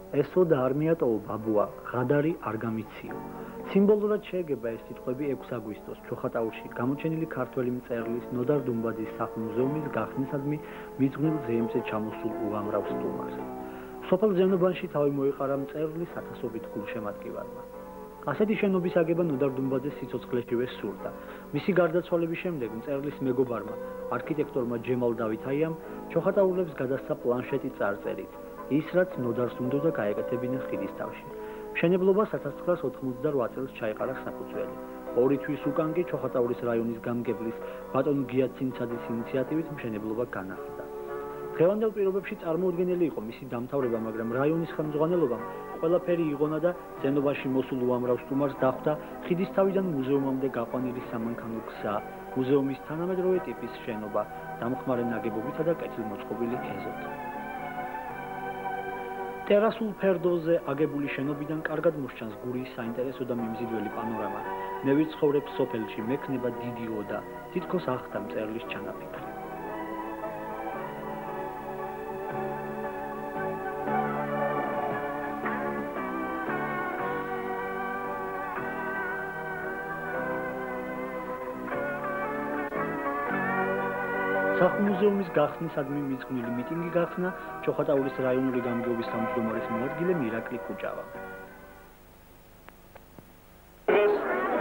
ესო და არ მიატოვო ბაბუა, ღადარი არ გამიციო. სიმბოლურად შეეგება ეს სიტყვები 6 აგვისტოს ჩოხატაურში გამოჩენილი ქართველი მწერლის ნოდარ დუმბაძის სახლ-მუზეუმის გახსნისადმი მიძღვნილ ზეიმზე ჩამოსულ უამრავ სტუმარს. სოფელ ზემნობანში თავი მოიყარა მწერლის ათასობით გულშემატკივარმა. ასეთი შენობის აგება ნოდარ დუმბაძეს სიცოცხლეშივე სურდა. მისი გარდაცვალების შემდეგ მწერლის მეგობარმა, არქიტექტორმა ჯემალ დავითაიამ ჩოხატაურებს გადასცა პლანშეტი წარწერით. ის რაც ნოდარს უნდოდა გაეკეთებინა ხიდისთავში. მშენებლობა 1988 წელს ჩაიყარა საფუძველი. 2 თვის უკან კი ჩოხატაურის რაიონის გამგებლის ბატონ გია ცინცაძის ინიციატივით მშენებლობა განახლდა. დღევანდელ პირობებში წარმოუდგენელი იყო მისი დამთავრება, მაგრამ რაიონის ხელმძღვანელობამ ყველაფერი იღონა და ზემნობაში მოსულ უამრავ სტუმარს დახვდა ხიდისთავიდან მუზეუმამდე გაყვანილი სამანქანო გზა, მუზეუმის თანამედროვე ტიპის შენობა, დამხმარე ნაგებობითა და კეთილმოწყობილი ეზოთ. ტერასულ ფერდოზე აგებული შენობიდან კარგად მოსჩანს გურიის საინტერესო და მიმზიდველი პანორამა. მე ვიცხოვრებ სოფელში, მექნება დიდი ოდა, თითქოს ახდა მწერლის ჩანაფიქრი. სახლ-მუზეუმის გახსნისადმი მიძღვნილი მიტინგი გახსნა ჩოხატაურის რაიონული გამგეობის თავმჯდომარის მოადგილე მირაკლი კუჭავა.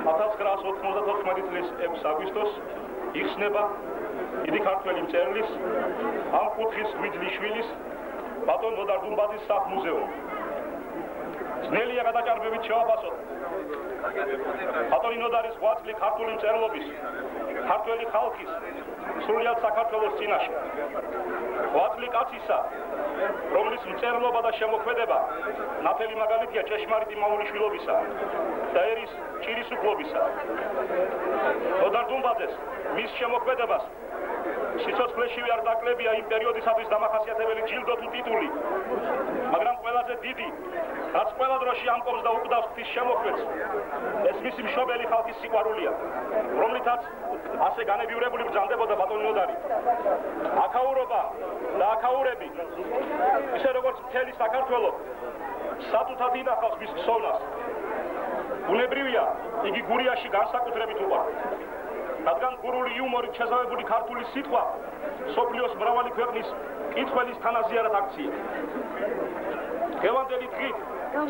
1994 წლის 6 აგვისტოს იხსნება დიდი ქართველი მწერლის ამ კუთხის გვიძლიშვილის ბატონ ნოდარ დუმბაძის სახლ-მუზეუმი. ძნელია გადაჭარბებით შევაფასოთ ბატონი ნოდარის ღვაწლი ქართული მწერლობის, ქართველი ხალხის, სრულიად საქართველოს წინაშე. ღვაწლი კაცისა, რომლის მწერლობა და შემოქმედება ნათელი მაგალითია ჭეშმარიტი მამულიშვილობისა და ერის ჭირისუფლობისა. ნოდარ დუმბაძეს მის შემოქმედებას სიცოცხლეშივე არ დაკლებია იმ პერიოდისათვის დამახასიათებელი ჯილდო თუ ტიტული, მაგრამ ყველაზე დიდი, რაც ყველა დროში ამკობს და უკვდავს ღვთის შემოქმედს, ეს მისი მშობელი ხალხის სიყვარულია, რომლითაც ასე განებივრებული ბრძანდებოდა ბატონი ნოდარი. აქაურობა და აქაურები, ისე როგორც მთელი საქართველო, სათუთად ინახავს მის ხსოვნას. ბუნებრივია, იგი გურიაში განსაკუთრებით უყვარს. რადგან გურული იუმორით შეზავებული ქართული სიტყვა სოფლიოს მრავალი ქვეყნის კითხველის თანაზიარად აქცია. დღევანდელი დღით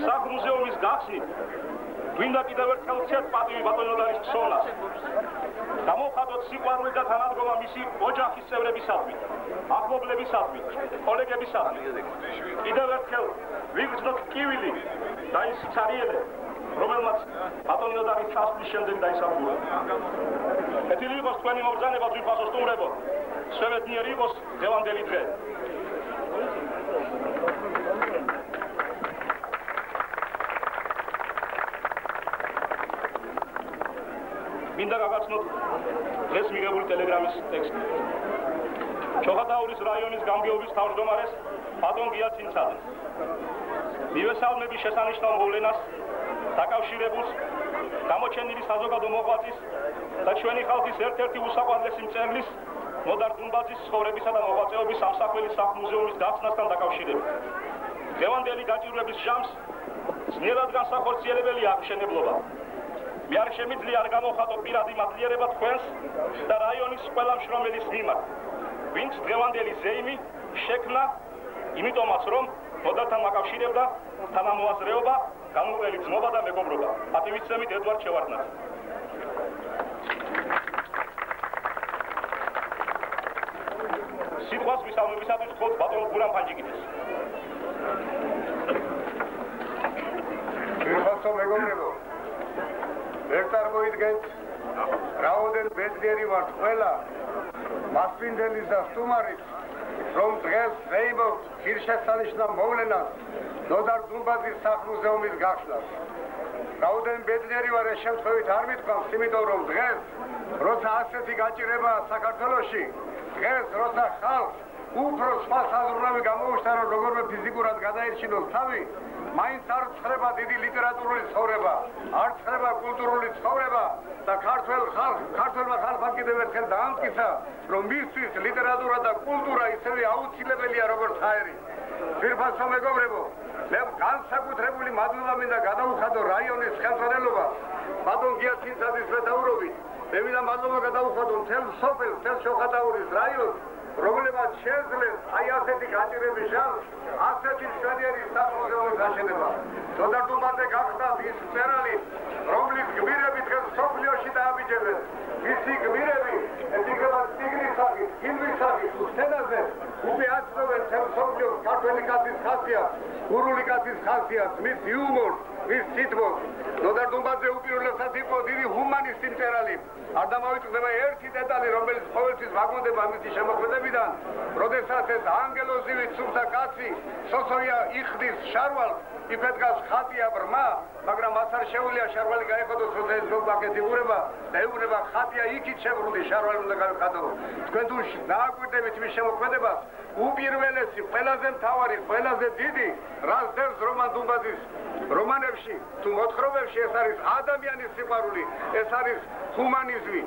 სახლ-მუზეუმის გახსნით გვინდა კიდევ ერთხელ ვცეთ პატივი ბატონი ნოდარის ხსოვნას. დამოვხატოთ სიყვარული და თანადგომა მისი ოჯახის წევრებისადმი, ახლობლებისადმი, კოლეგებისადმი. კიდევ ერთხელ ვიგრძნოთ ტკივილი და ის ცარიელე, რომელმაც ბატონი ნოდარის ჩასვლის შემდეგ დაისახურა. ეთილი იყოს თქვენი მობრძანება ძვირფასო სტუმრებო, სვეტნიერი იყოს დღევანდელი დღე. მინდა გაგაცნოთ დღეს მიღებული ტელეგრამის ტექსტი. ჩოხატაურის რაიონის გამგეობის თავმჯდომარეს ბატონ გია ცინცაძეს. მივესალმები შესანიშნავ მოვლენას დაკავშირებულს გამოჩენილი საზოგადო მოღვაწის და ჩვენი ხალხის ერთ-ერთი უსაყვარლესი მწერლის ნოდარ დუმბაძის ცხოვრებისა და მოღვაწეობის სამსახველის სახლ-მუზეუმის გახსნასთან დაკავშირებით. დღევანდელი გაჭირვების ჟამს ძნელად განსახორციელებელია მშენებლობა. მე არ შემიძლია არ გამოვხატო პირადი მადლიერება თქვენს და რაიონის ყველა მშრომელის მიმართ, ვინც დღევანდელი ზეიმი შექმნა იმიტომაც, რომ ნოდართან მაკავშირებდა თანამოაზრეობა, განუყრელი ძმობა და მეგობრობა. პატივისცემით ედვარდ შევარდნაძე. სიტყვას ვისალმებისათვის ვთხოვთ ბატონ გურამ ფანჯიკიძეს. ძვირფასო მეგობრებო, ვერ წარმოიდგენთ, რაოდენ ბედნიერი ვართ ყველა მასპინძელის და სტუმარის, რომ დღეს ვეიმობთ ღირსშესანიშნავ მოვლენას ნოდარ დუმბაძის სახლ-მუზეუმის გახსნას. რაოდენ ბედნიერი ვარ ეს შემთხვევით არ მithქვამს, იმიტომ რომ დღეს, როცა ასეთი გაჭირებაა საქართველოში, დღეს, როცა ხალხს უფრო სხვა საზრუნავი გამოუჩნდა, რომ როგორმე ფიზიკურად გადაერჩინოს თავი, მაინც არ ცხრება დიდი ლიტერატურული ცხოვრება, არ ცხრება კულტურული ცხოვრება და ქართველმა ხალხმა კიდევ ერთხელ დაამტკიცა, რომ მისთვის ლიტერატურა და კულტურა ისევე აუცილებელია, როგორც ჰაერი. ძვირფასო მეგობრებო, მე განსაკუთრებული მადლობა მინდა გადაუხადო რაიონის ხელმძღვანელობა ბატონ გიაცინცაძის მეთაურობით. მე მინდა მადლობა გადაუხადო მთელ სოფელს, მთელ შოხატაურის რაიონს, რომლებმაც შეძლეს აი ასეთი გაჭირების ჟამს ასეთი მშვენიერი სახელმწიფოს გაშენება. დოდარდუმაძე გახსნათ ის მწერალი, რომლის გმირები დღეს სოფლიოში დააბიჯებენ. მისი გმირები ეთიკება ტიგრის სახით, გილვის სახით, სცენაზე უპირატესობენ მთელ სოფლიოს ქართველი კაცის ხასიათს, გურული კაცის ხასიათს, მის იუმორს, მის თითბოს. დოდარდუმაძე უპირველესად იყო დიდი ჰუმანისტი მწერალი. არ დამავიწყდება ერთი დეტალი, რომელიც ყოველთვის ვაგონდება მისი შემოქმედებიდან, როდესაც ეს ანგელოზივი ცუხთა კაცი სოსოია იხდის შარვალს, იფეთქას ხატია ბრმა, მაგრამ მას არ შეუძლია შარვალი გაეხადოს, როცა ეს ზოგბაკეთი ურება და ეუბნება ხატია იქით შებრუნდი, შარვალი უნდა გავეხადო. თქვენ თუ დააკვირდებით მის შემოქმედებას, უპირველესი, ყველაზე მთავარი, ყველაზე დიდი, რაც დევს რომან დუმბაძის რომანებში თუ მოთხრობებში, ეს არის ადამიანის სიყვარული, ეს არის ჰუმანიზმი.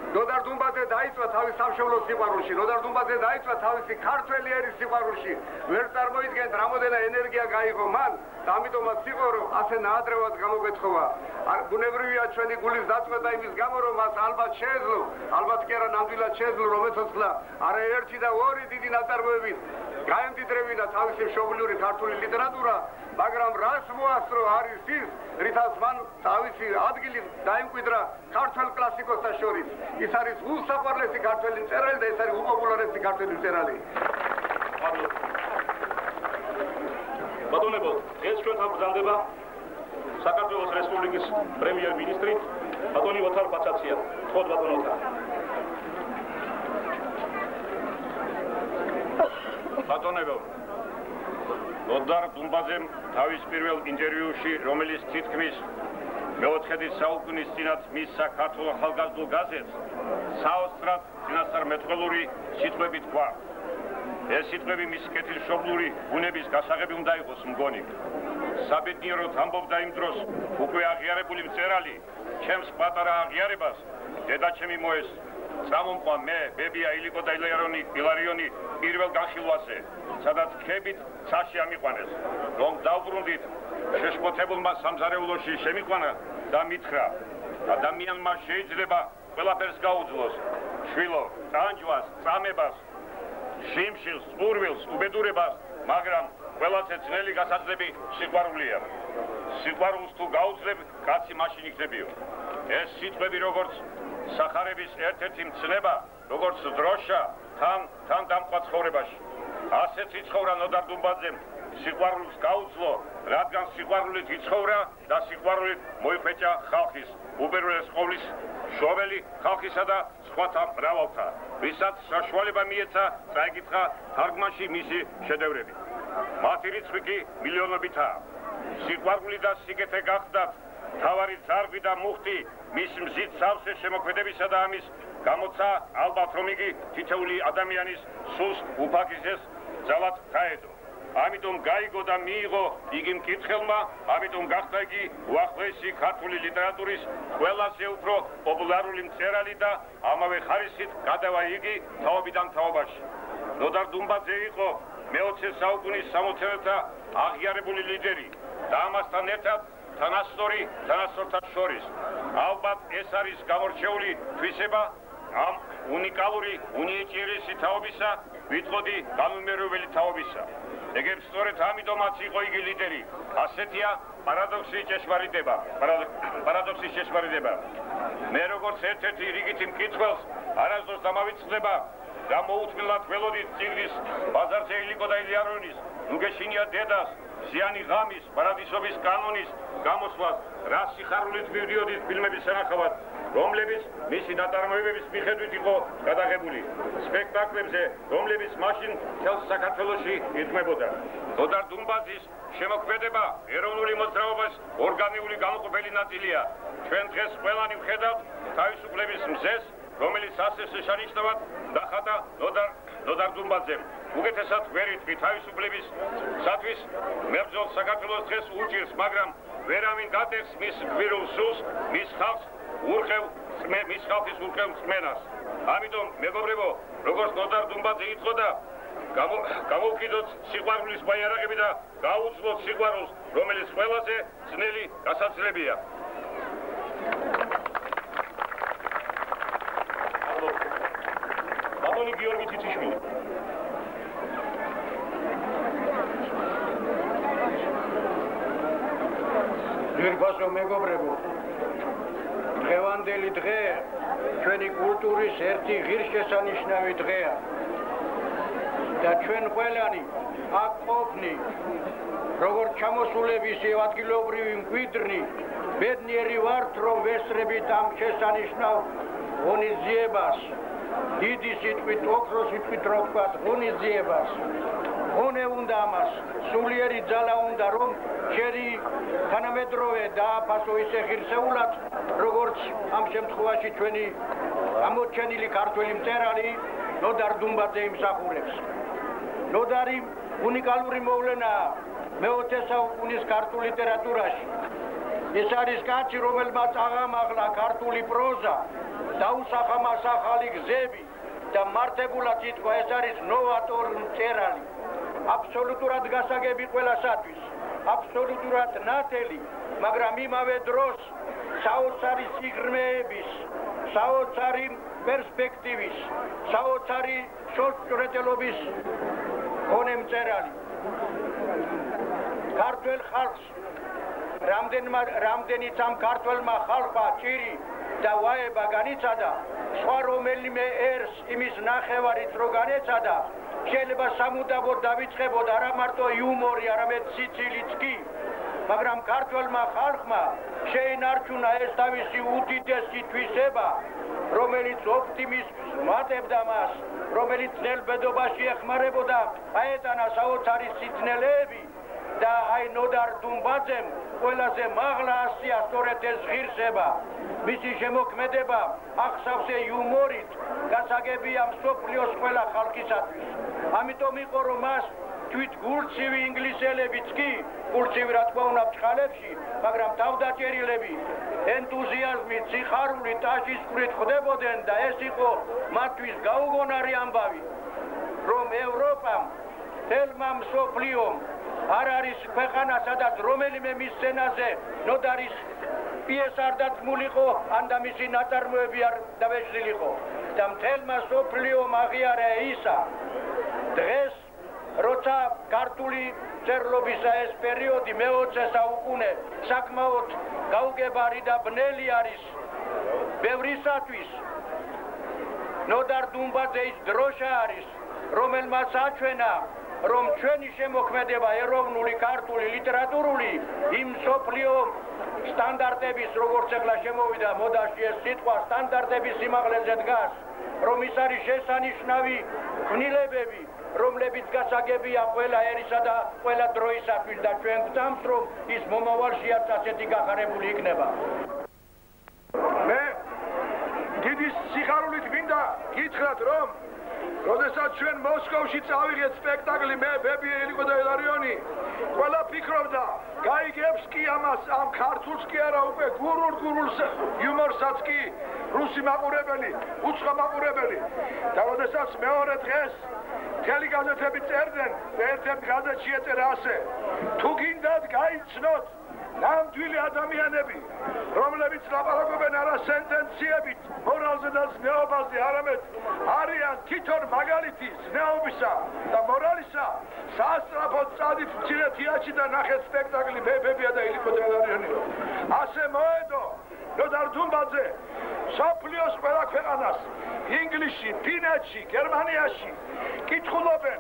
ნოდარ დუმბაძე დაიწვა თავის სამშობლოს სიყვარულში, ნოდარ დუმბაძე დაიწვა თავისი ქართველი ერის სიყვარულში. ვერ წარმოიდგენთ რამოდენა ენერგია გაიღო მან და ამიტომაც იყო რომ ასე ნაადრევად გამოგვეთხოვა. ბუნებრივია ჩვენი გულის დაწყვეტა იმის გამო რომ მას ალბათ შეეძლო, ალბათ კი არა ნამდვილად შეეძლო რომ ецოცხლა არაერთი და ორი დიდი ნაწარმოებით გაემდიდრებინა თავისი მშობლიური ქართული ლიტერატურა, მაგრამ რას მოასწრო არის ის, რითაც მან თავისი ადგილი დაიმკვიდრა ქართველ კლასიკოსთა შორის. ის არის უსაყვარლესი ქართველი მწერალი და ეს არის უპოპულარესი ქართველი მწერალი. ბატონებო, დღეს ჩვენთან ბრძანდება საქართველოს რესპუბლიკის პრემიერ-მინისტრი ბატონი ოთარ ბაჩაცია. ხოთ ბატონ ოთარ. ბატონებო, ნოდარ დუმბაძემ თავის პირველ ინტერვიუში, რომელიც თითქმის მეოთხედის საუკუნის წინათ მის საქართველოს ახალგაზრდულ გაზეთს საოცრად წინასწარმეტყველური სიტყვებით თქვა. ეს სიტყვები მის კეთილშობლური ბუნების გასაღები უნდა იყოს მგონი. საბედნიეროდ ამბობდა იმ დროს უკვე აღიარებული მწერალი, ჩემს პატარა აღიარებას დედაჩემი მოეს წამომყვა მე, ბებია ილიკო და ილარიონი პირველ განხილვაზე, სადაც ხებით ცაში ამიყვანეს, რომ დავბრუნდით შეშფოთებულმა სამზარეულოში შემიყვანა და მითხრა, ადამიანმა შეიძლება ყველაფერს გაუძლოს, შვილო, ტანჯვას, წამებას, შიმშილს, ყურვილს, უბედურებას, მაგრამ ყველას ძნელი გასაძლები სიყვარულია. სიყვარულს თუ გაუძლებ, კაცი მაშინ იქნებიო. ეს სიტყვები როგორც სახარების ერთ-ერთი მცნება, როგორც დროშა, თან დამყვა ცხოვრებაში. ასეთ იცხოვრა ნოდარ დუმბაძემ, სიყვარულს გაუძლო, რადგან სიყვარულით იცხოვრა და სიყვარულით მოიხვეჭა ხალხის, უპირველეს ყოვლის მშობელი ხალხისა და სხვათა მრავალთა, ვისაც საშუალება მიეცა წაეკითხა თარგმანში მისი შედევრები. მათი რიცხვი კი მილიონობითაა. სიყვარული და სიკეთე გახდათ მთავარი ძარღვი და მუხტი მის მზით სავსე შემოქმედებისა და ამის გამოცა ალბათ რომ იგი თითოეული ადამიანის სულს უფაქიზეს ძალად გაედო. ამიტომ გაიგო და მიიღო იგი მკითხელმა, ამიტომ გახდა იგი უახლოესი ქართული ლიტერატურის ყველაზე უფრო პოპულარული მწერალი და ამავე ხარისხით გადავა იგი თაობიდან თაობაში. ნოდარ დუმბაძე იყო მე-20 საუკუნის სამოცელთა აღიარებული ლიდერი და ამასთან ერთად თანასწორთა შორის. ალბათ ეს არის გამორჩეული თვისება ამ უნიკალური უნიჭიერესი თაობისა, ვიტყოდი განუმეორებელი თაობისა. ეგრეთ სწორედ ამიტომაც იყო იგი ლიდერი. ასეთია პარადოქსის ჭეშმარიტება. მე როგორც ერთ-ერთი რიგითი მკითხველს არასდროს დამავიწყდება და მოუთმილად ველოდით წიგნის ბაზარზე ილიკო და ილარიონის, ნუგეშინია დედას, ზიანი ღამის, პარადისობის კანონის გამოსვლას, რა სიხარულით მივდიოდით ფილმების სანახავად, რომლებიც მისი ნაწარმოებების მიხედვით იყო გადაღებული სპექტაკლებზე, რომლებიც მაშინ მთელ საქართველოში იდგმებოდა. ნოდარ დუმბაძის შემოქმედება ეროვნული მოძრაობის ორგანული გამოყოფელი ნაწილია. ჩვენ დღეს ყველანი ვხედავთ თავისუფლების მზეს, რომელიც ასე შეშანიშნავად დახატა ნოდარ დუმბაძემ. უკეთესად ვერიტყვი თავისუფლებისათვის მებრძოლ საქართველოს დღეს უჭირს, მაგრამ ვერავინ დატეხს მის გვირულ სულს, მის ხალხის ურყევ მსმენას. ამიტომ მეგობრებო, როგორც ნოდარ დუმბაძე იტყოდა, გამოვკიდოთ სიყვარულის ბაიარაღები და გაუძლოთ სიყვარულს, რომელიც ყველაზე ძნელი გასაცლებია. ბატონი გიორგი ციციშვილი. ძვირფასო მეგობრებო, დღევანდელი დღე ჩვენი კულტურის ერთი ღირსშესანიშნავი დღეა და ჩვენ ყველანი აქ ყოფნი, როგორც ჩამოსულების ადგილობრივი მკვიდრნი, ბედნიერი ვართ, რომ ვესწრებით ამ შესანიშნავ ღონისძიებას, დიდი სიტყვით, ოქროს სიტყვით რო ვთქვათ, ღონისძიებას. ღონე უნდა ამას, სულიერი ძალა უნდა, რომ შერი თანამედროვე დააფასო ისე ღირსეულად, როგორც ამ შემთხვევაში ჩვენი ამოჩენილი ქართველი მწერალი ნოდარ დუმბაძე იმსახურებს. ნოდარი უნიკალური მოვლენაა მე-20 საუკუნის ქართულ ლიტერატურაში. ეს არის კაცი, რომელმაც აღამაღლა ქართული პროზა, დაუსახა მას ახალი გზები და მართებულად ითქვა, ეს არის ნოვატორი მწერალი. აბსოლუტურად გასაგები ყველასათვის, აბსოლუტურად ნათელი, მაგრამ იმავე დროს საოცარი სიღრმეების, საოცარი პერსპექტივის, საოცარი შორტჭრეტელობის ღონე მწერალი. ქართველ ხალხს რამდენიც ამ ქართველმა ხალხმა ჭირი და ვაება განიცადა, სხვა რომელიმე ერს იმის ნახევარიც რო განეცადა, შეიძლება სამუდამოდ დავიწყებოდ არა მარტო იუმორი, არამედ სიცილიც კი, მაგრამ ქართველმა ხალხმა შეინარჩუნა ეს თავისი უდიდესი თვისება, რომელიც ოპტიმიზმს მატებდა მას, რომელიც ძნელბედობაში ეხმარებოდა, აეტანა საოცარი სიძნელეები და აი ნოდარ დუმბაძემ ყველაზე მაღლა ასწია სწორედ ეს ღირსება. მისი შემოქმედება ახსავს იუმორით, გასაგებია მსოფლიოს ყველა ხალხისათვის. ამიტომ იყო, რომ მას თვით გულცივი ინგლისელებიც კი, გულცივი რა თქმა უნდა ბჭყალებში, მაგრამ თავდაჭერილები, ენთუზიაზმით, სიხარულით, ტაჟისყვრით ხვდებოდნენ და ეს იყო მათთვის გაუგონარი ამბავი, რომ ევროპამ, თელმა მსოფლიომ არ არის ქვეყანა, სადაც რომელიმე მის სცენაზე ნოდარის პიესა არ დადგმულიყო, ან და მისი ნაწარმოები არ დავეშლილიყო. და მთელმა მსოფლიომ აღიარა ისა, დღეს, როცა ქართული მწერლობისა ეს პერიოდი მე-20 საუკუნე საკმაოდ გაუგებარი და ბნელი არის ბევრისათვის, ნოდარ დუმბაძე ის დროშა არის, რომელმაც აჩვენა, რომ ჩვენი შემოქმედება ეროვნული ქართული ლიტერატურული იმ მსოფლიო სტანდარტების, როგორც ახლა შემოვიდა მოდაში ეს სიტყვა, სტანდარტების სიმაღლეზე დგას, რომ ის არის შესანიშნავი ქმნილებები, რომლებიც გასაგებია ყველა ერისა და ყველა დროისათვის და ჩვენ გვწამთ, რომ ის მომავალშიაც ასეთი გახარებული იქნება. მე დიდი სიხარულით მინდა გითხრათ, რომ როდესაც ჩვენ მოსკოვში წავიღეთ სპექტაკლი მე, ბები ელიკო და ელარიონი, ყველა ფიქრობდა, გაიგებს კი ამას, ამ ქართულს კი არა, უკვე გურულს იუმორსაც კი რუსი მაყურებელი, უცხო მაყურებელი. და როდესაც მეორე დღეს მთელი გაზეთები წერდნენ და ერთ-ერთ გაზეთში ეწერა ასე, თუ გინდათ გაიცნოთ ნამდვილი ადამიანები, რომლებიც ლაპარაკობენ არა სენტენციებით, მორალზე და ზნეობაზე, არამედ არიან თვითონ მაგალითი ზნეობისა და მორალისა, სასწრაფოდ წადით მცირე თეატრში და ნახეთ სპექტაკლი ბებია და ილიკო და ელარიონი. ასე მოედო ნოდარ დუმბაძე მსოფლიოს ყველა ქვეყანას, ინგლისში, ფინეთში, გერმანიაში კითხულობენ,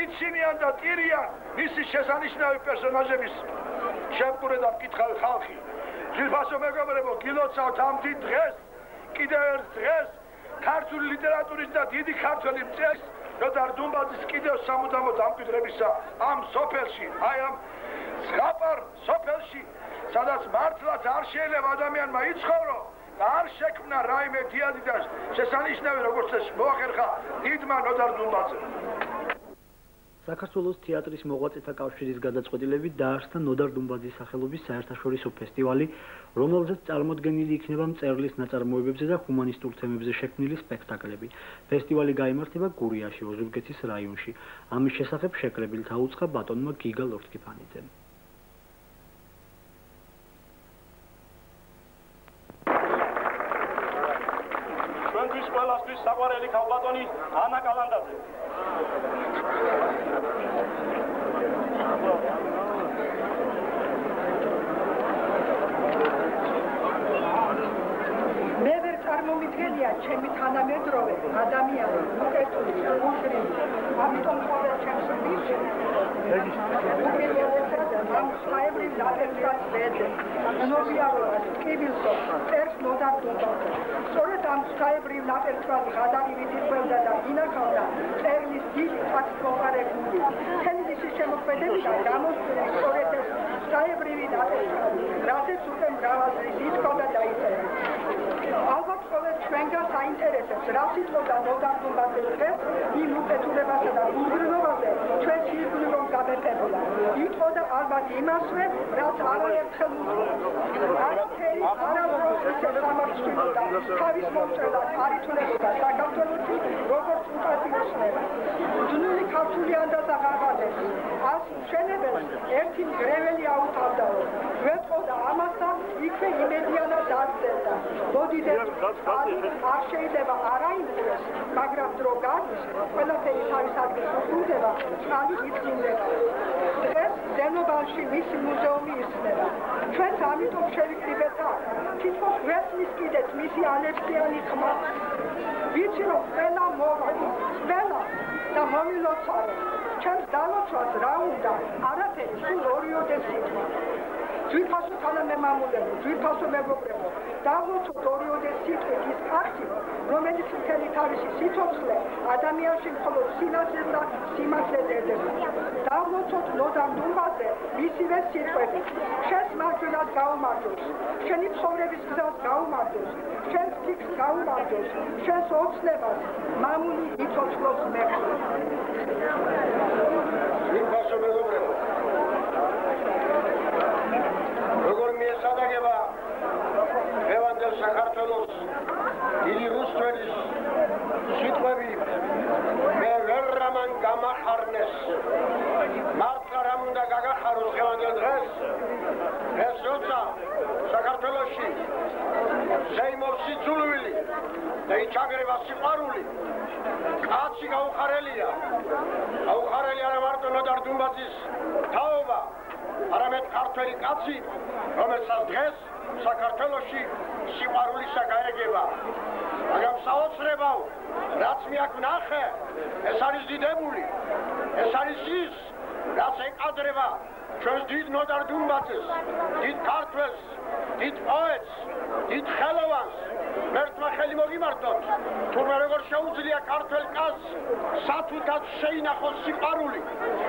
იცინიან და ტირიან მისი შესანიშნავი პერსონაჟების შემკურე და მკითხავი ხალხი. ძვირფასო მეგობრებო, გილოცავთ ამ დიდ დღეს, კიდევ ერთ დღეს, ქართული ლიტერატურის და დიდი ქართველი მწერლის ნოდარ დუმბაძის კიდევ სამუდამოდ ამკვიდრებისა ამ სოფელში, აი ამ ზღაპარ სოფელში, სადაც მართლაც არ შეიძლება ადამიანმა იცხოვრო და არ შექმნა რაიმე დიადი და შესანიშნავი, როგორც ეს მოახერხა დიდმა ნოდარ დუმბაძემ. საქართველოს თეატრის მოღვაწეთა კავშირის გადაწყვეტილებით დაარსდა ნოდარ დუმბაძის სახელობის საერთაშორისო ფესტივალი, რომელზეც წარმოდგენილი იქნება მწერლის ნაწარმოებებზე და ჰუმანისტურ თემებზე შექმნილი სპექტაკლები. ფესტივალი გაიმართება გურიაში, ოზურგეთის რაიონში. ამის შესახებ შეკრებილთ აუწყა ბატონმა გიგა ლორთქიფანიძემ. ჩვენთვის ყველასთვის საყვარელი ქალბატონი ანა კალანდაძე. მე ვერ წარმომიდგენია ჩემი თანამედროვე ადამიანი უკეთური უშრილი ამიტომ ყველა ჩემს ვიში ამ საებრივ დაწესებას ვეძებ ნობიარობას ტკივილსო წერს ნოდარ დუმბაძე სწორედ ამ საებრივ დაწესებას ღადარი ვიტყვევდა და ინახავდა წერლის დიდი ფაქტმოყარებული მთელი მისი შემოქმედებიდან გამოსწორდა სწორედ ეს საებრივი დაწესება რასაც უკვე მრავალგზის ითქვა და დაიწერა ალბათ ყველა ჩვენგან საინტერესებს რა სიტყვა ნოდარ დუმბაძეს დღეს იმ უკეთურებასა და უზრუნველობაზე ჩვენ სიკვდილი რომ გამეფებოდა იყო და ალბათ იმასვე რაც არაერთხელ უძღვნა არაფერი არაფერს ისე სამართლობდა თავის მომწელად არითულებოდა საქართველოში როგორც უპატიოსნება ძნული ქართული ანდაზა ღაღადეს ას მშენებელს ერთი მგრეველი აუთავდაო ვეთყოდა ამასთან იქვე იმედიანა დაცდელდა არ შეიძლება არაიმღვრეს, მაგრამ დრო გადის, ყველაფერი თავის ადგილს უბრუნდება, წყალი იწმინდება. დღეს ზენობალში მისი მუზეუმი იხსნება. ჩვენც ამიტომ შევიკრიბეთ აქ, თითქოს ვესმის კიდეც მისი ალექსიანი ხმა. ვიცი რომ ყველა მოვა, ყველა და მომილოცავე. ჩემს დალოცვას რა უნდა, არაფერი, სულ ორიოდე სიტყვა. ძვირფასო თანამემამულეო, ძვირფასო მეგობრებო, დავლოცოთ ორიოდე სიტყვით ის ფაქტი, რომელიც მთელი თავისი სიცოცხლე ადამიანში მხოლოდ სინათლეს და სიმართლეს ერდებოდა. დავლოცოთ ნოდარ დუმბაძე მისივე სიტყვებით. შენს მარჯვენას გაუმარჯოს, შენი ცხოვრების გზას გაუმარჯოს, შენს ფიქრს გაუმარჯოს, შენს ოცნებას მამული იცოცხლოს მეხსოვს. ძვირფასო მეგობრებო, როგორ მიესადაგება დღევანდელ საქართველოს დიდი რუსთველის სიტყვები მე ვერ რამან გამახარნეს მართლა რამ უნდა გაგახაროს დღევანდელ დღეს ეს როცა საქართველოში შეიმობს სიძულვილი და იჩაგრება სიყვარული კაცი გაუხარელია არა მარტო ნოდარ დუმბაძის თაობა არამედ ქართველი კაცი, რომელსაც დღეს საქართველოში სიყვარულისა გაეგება. მაგრამ საოცრებავ, რაც მე აქ ვნახე, ეს არის დიდებული, ეს არის ის, რაც ეკადრება ჩვენს დიდ ნოდარ დუმბაძეს, დიდ ქართველს, დიდ პოეტს, დიდ ხელოვანს. მერთმა ხელი მოგიმართოთ, თურმე როგორ შეუძლია ქართველ კაცს სათვითად შეინახოს სიყვარული.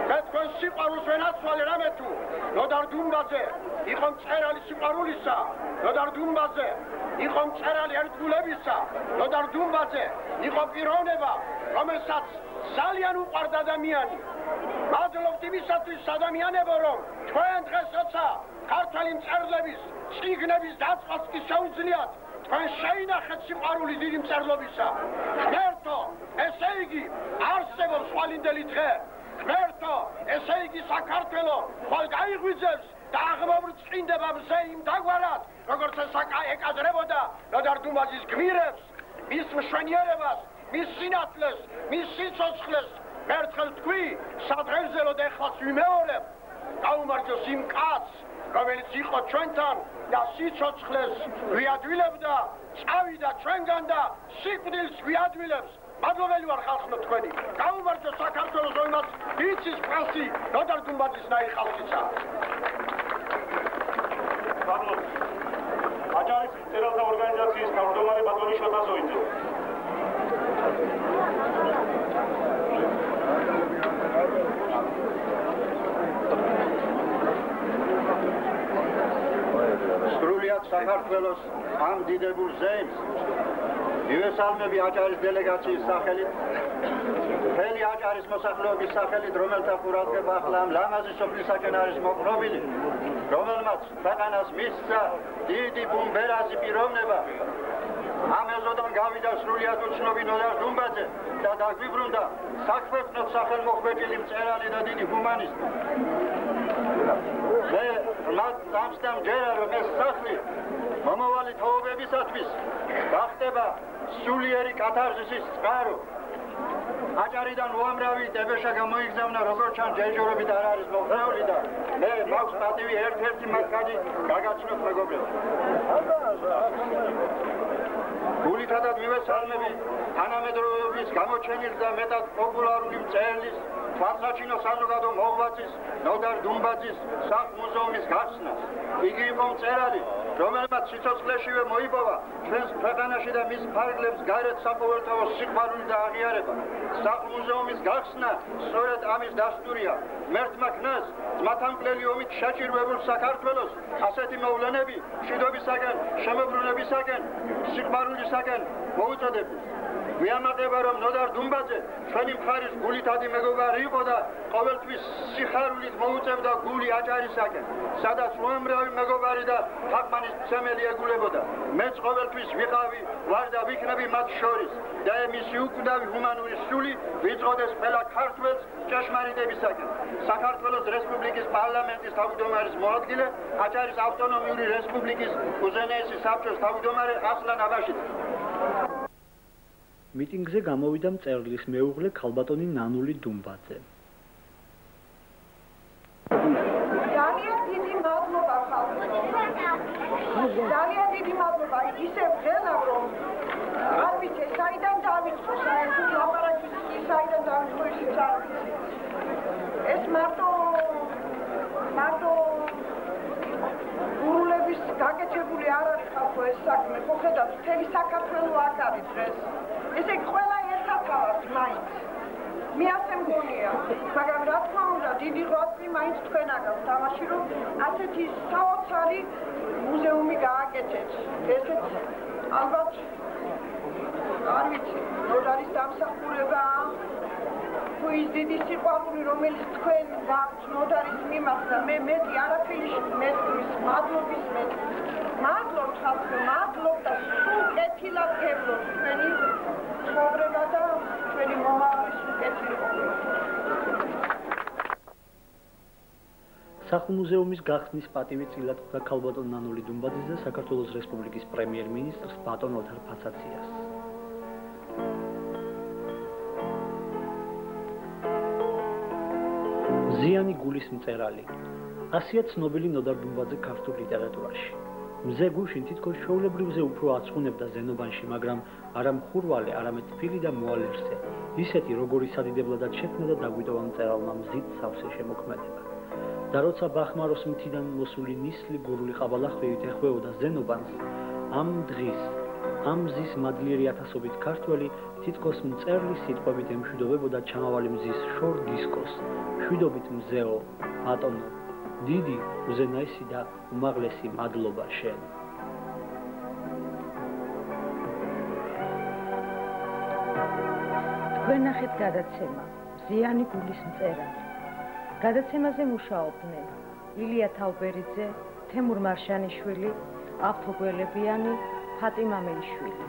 მე თქვენ სიყვარულს ვენაცვალე რამე თუ ნოდარ დუმბაძე იყო მწერალი სიყვარულისა, ნოდარ დუმბაძე იყო მწერალი ერთგულებისა, ნოდარ დუმბაძე იყო პიროვნება, რომელსაც ძალიან უყვარდა ადამიანი. მადლობთ იმისათვის ადამიანებო, რომ თქვენ დღეს როცა ქართველი მწერლების წიგნების დაწყას კი შეუძლიათ თქვენ შეინახეთ სიყვარული დიდი მწერლობისა. ღმერთო, ესე იგი არსებობს ხვალინდელი დღე. ღმერთო, ესე იგი საქართველო ხვალ გაიღვიძებს და აღმობრწყინდება მზე იმ დაგვარად, როგორც ეს ეკადრებოდა ნოდარ დუმბაძის გმირებს, მის მშვენიერებას, მის სინათლეს, მის სიცოცხლეს. მერთხელ თქვი, სადღეგრძელო და ეხლაც ვიმეორებ, გაუმარჯოს იმ კაცს, რომელიც იყო ჩვენთან და სიცოცხლეს გვიადვილებდა, წავიდა ჩვენგან და სიკვდილს გვიადვილებს. მადლობელი ვარ ხალხო თქვენი. გაუმარჯოს საქართველოს, რომელმაც იცის პრესი ნოდარ დუმბაძისნაირი ხალხისა. მადლობა. აჯარის მწერალთა ორგანიზაციის თავმჯდომარე ბატონი შოთა ზოიძე. სრულიად საქართველოს ამ დიდებულ ზეიმს მივესალმები აჭარის დელეგაციის სახელით, მთელი აჭარის მოსახლეობის სახელით, რომელთა ყურადღება ახლა ამ ლამაზი სოფლისაკენ არის მოყრობილი, რომელმაც ქვეყანას მისცა დიდი ბუმბერაზი პიროვნება. ამ ეზოდან გავიდა სრულიად უცნობი ნოდარ დუმბაძე და დაგვიბრუნდა საქმეთნოდ სახელმოხვეჭილი მწერალი და დიდი ჰუმანისტი. მე მათ დამსდამ ჯერა რომ ეს სახლი მომავალი თაობებისათვის გახდება სულიერი კათარზისის წყარო. აჭარიდან უამრავი დებეშა გამოიგზავნა, როგორც ჩანს ჯერჯერობით არ არის მოხდეული და მე მაქვს პატივი ერთ-ერთი მათგანი გაგაცნოთ მეგობრებო. გულითადად მივესალმები თანამედროვეობის გამოჩენილ და მეტად პოპულარული მწერლის, თვალსაჩინო საზოგადო მოღვაწის, ნოდარ დუმბაძის სახლ-მუზეუმის გახსნას. იგი იყო მწერალი, რომელმაც სიცოცხლეშივე მოიპოვა ჩვენს ქვეყანაში და მის ფარგლებს გარეთ საყოველთაო სიყვარული და აღიარება. სახლ-მუზეუმის გახსნა სწორედ ამის დასტურია. მერთმა ქნას ძმათამკლელი ომით შეჭირვებულ საქართველოს ასეთი მოვლენები მშვიდობისაგან, შემოbrunებისაგან, სიყვარულისაგან მოუწოდებენ. ვიამაყება რომ ნოდარ დუმბაძე ჩვენი მხარის გულითადი მეგობარი იყო და ყოველთვის სიხარულით მოუწევდა გული აჭარისაკენ, სადაც უამრავი მეგობარი და თაყვანისმცემელი ეგულებოდა. მეც ყოველთვის ვიყავი, ვარ და ვიქნები მათ შორის და მისი უკვდავი ჰუმანური სული ვიწყოდეს ყველა ქართველს ჭეშმარიტებისაკენ. საქართველოს რესპუბლიკის პარლამენტის თავმჯდომარის მოადგილე, აჭარის ავტონომიური რესპუბლიკის უზენაესი საბჭოს თავმჯდომარე ასლან აბაშიძე. მიტინგზე გამოვიდა მწერლის მეუღლე ქალბატონი ნანული დუმბაძე. ძალიან დიდი მადლობა ხალხო. ძალიან დიდი მადლობა. ისევ ღელავ რომ არ ვიცი საიდან დავიწყო, საერთოდ ლაპარაკი საიდან დავიწყო ისიც არ ვიცი. ეს მარტო გურულების გაკეთებული არ არის ხალხო ეს საქმე. ხო ხედავთ, მთელი საქართველო აქ არის დღეს. ესე ყველა ერთად ხართ მაინც. მე ასე მგონია, მაგრამ რა თქმა უნდა, დიდი ღვაწლი მაინც თქვენ აგაქვთ ამაში, რომ ასეთი საოცარი მუზეუმი გააკეთეთ. ესეც ალბათ არ ვიცი, ნოდარის დამსახურება, თუ ის დიდი სიყვარული, რომელიც თქვენ გაქვთ ნოდარის მიმართ და მე მეტი არაფერი მესმის, მადლობის მეტი. მადლობთ ხალხო, მადლობთ და სულ კეთილად გევლოთ თქვენი ცხოვრება და ჩვენი მომავალი სულ კეთილი ყოფილიყო. სახლ-მუზეუმის გახსნის პატივი წილად ხვდა ქალბატონ ნანული დუმბაძეს და საქართველოს რესპუბლიკის პრემიერ-მინისტრს ბატონ ოთარ ფაცაციას. ზიანი გულის მწერალი. ასია ცნობილი ნოდარ დუმბაძე ქართულ ლიტერატურაში. მზე გუშინ თითქოს ჩვეულებრივზე უფრო აცხუნებდა ზენობანში, მაგრამ არა მხურვალე, არამედ თბილი და მოალერსე. ისეთი, როგორი სადიდებლადად შექმნა და დაგვიტოვა მწერალმა მზით სავსე შემოქმედება. და როცა ბახმაროს მთიდან მოსული ნისლი გურული ყაბალახვევით ეხვეოდა ზენობანს, ამ დღის, ამ მზის მადლიერი ათასობით ქართველი თითქოს მწერლის სიტყვებით ემშვიდობებოდა ჩამავალი მზის შორ დისკოს. მშვიდობით მზეო, ბატონო, დიდი, უზენაესი და უმაღლესი მადლობა შენ. თქვენ ნახეთ გადაცემა ზიანი გულის მწერალი. გადაცემაზე მუშაობდნენ ილია თაუბერიძე, თემურ მარშანიშვილი, ავთო გველებიანი, ფატიმა მეიშვილი.